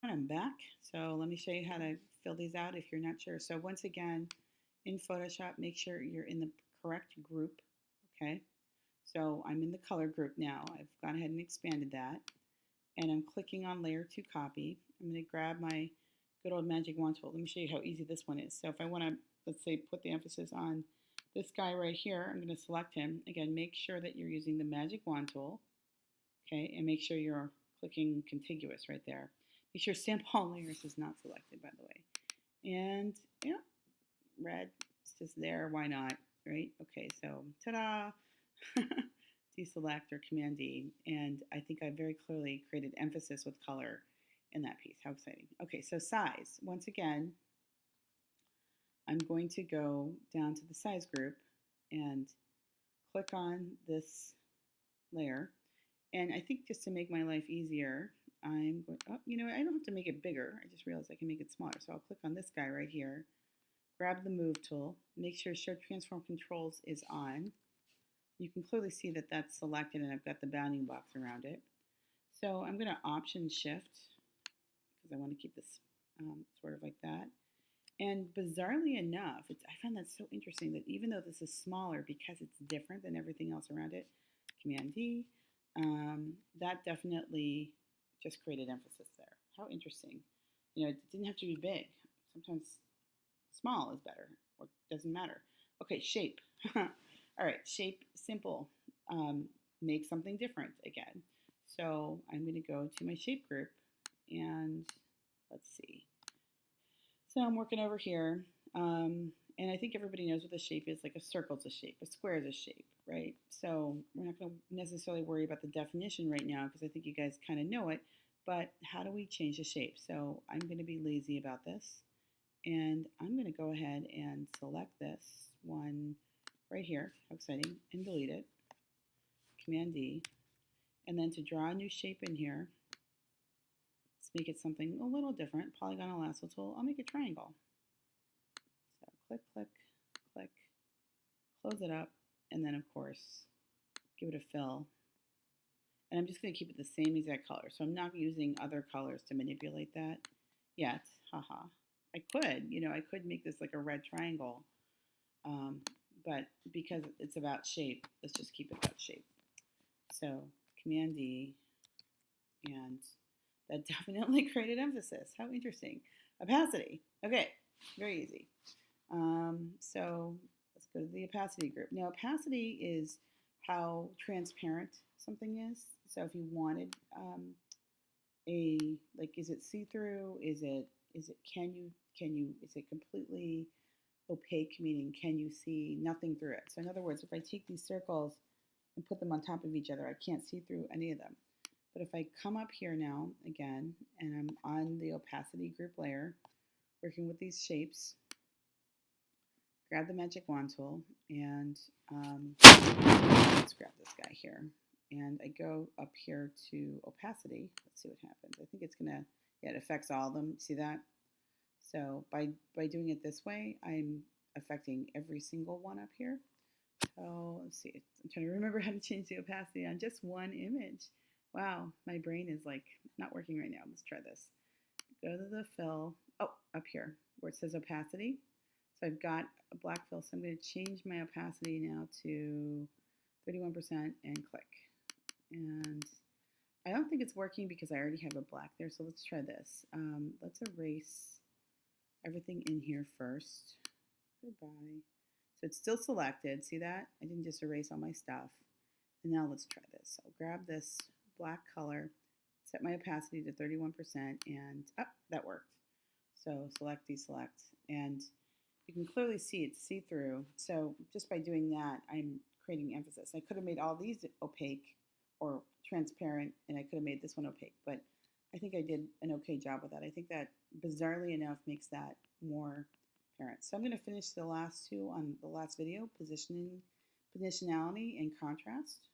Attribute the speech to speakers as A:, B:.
A: I'm back. So let me show you how to fill these out if you're not sure. So once again, in Photoshop, make sure you're in the correct group. Okay. So I'm in the color group now. I've gone ahead and expanded that. And I'm clicking on layer to copy. I'm going to grab my good old magic wand tool. Let me show you how easy this one is. So if I want to, let's say, put the emphasis on this guy right here, I'm going to select him. Again, make sure that you're using the magic wand tool. Okay. And make sure you're clicking contiguous right there. Make sure stamp all layers is not selected, by the way. And yeah, red, it's just there. Why not? Right? Okay, so ta-da! Deselect or Command D. And I think I very clearly created emphasis with color in that piece. How exciting. Okay, so size. Once again, I'm going to go down to the size group and click on this layer. And I think just to make my life easier, I'm going, oh, you know what? I don't have to make it bigger. I just realized I can make it smaller. So I'll click on this guy right here, grab the move tool, make sure show transform controls is on. You can clearly see that that's selected and I've got the bounding box around it. So I'm going to option shift because I want to keep this sort of like that. And bizarrely enough, I found that so interesting that even though this is smaller because it's different than everything else around it, Command D, that definitely just created emphasis there. How interesting. You know, it didn't have to be big. Sometimes small is better or doesn't matter. Okay, shape. All right, shape, simple. Make something different again. So I'm going to go to my shape group and let's see. So I'm working over here. And I think everybody knows what a shape is. Like a circle's a shape, a square is a shape, right? So we're not going to necessarily worry about the definition right now because I think you guys kind of know it. But how do we change the shape? So I'm going to be lazy about this. And I'm going to go ahead and select this one right here. How exciting. And delete it. Command D. And then to draw a new shape in here, let's make it something a little different. Polygonal lasso tool. I'll make a triangle. So click, click, click, close it up, and then of course give it a fill. And I'm just going to keep it the same exact color. So I'm not using other colors to manipulate that yet. Haha. I could, you know, I could make this like a red triangle, but because it's about shape, let's just keep it that shape. So Command D, and that definitely created emphasis. How interesting. Opacity. Okay, very easy. So let's go to the opacity group. Now, opacity is how transparent something is. So if you wanted is it see-through? Is it is it completely opaque, meaning can you see nothing through it? So in other words, if I take these circles and put them on top of each other, I can't see through any of them. But if I come up here now again, and I'm on the opacity group layer, working with these shapes, grab the magic wand tool, and let's grab this guy here. And I go up here to opacity. Let's see what happens. I think it's gonna, yeah, it affects all of them. See that? So by doing it this way, I'm affecting every single one up here. So let's see. I'm trying to remember how to change the opacity on just one image. Wow, my brain is like not working right now. Let's try this. Go to the fill. Oh, up here where it says opacity. So I've got a black fill. So I'm going to change my opacity now to 31% and click. And I don't think it's working because I already have a black there. So let's try this. Let's erase everything in here first. Goodbye. So it's still selected. See that? I didn't just erase all my stuff. And now let's try this. So I'll grab this black color, set my opacity to 31%, and that worked. So select, deselect, and you can clearly see it's see-through. So just by doing that, I'm creating emphasis. I could have made all these opaque or transparent, and I could have made this one opaque, but I think I did an okay job with that. I think that bizarrely enough makes that more apparent. So I'm going to finish the last two on the last video, positionality and contrast.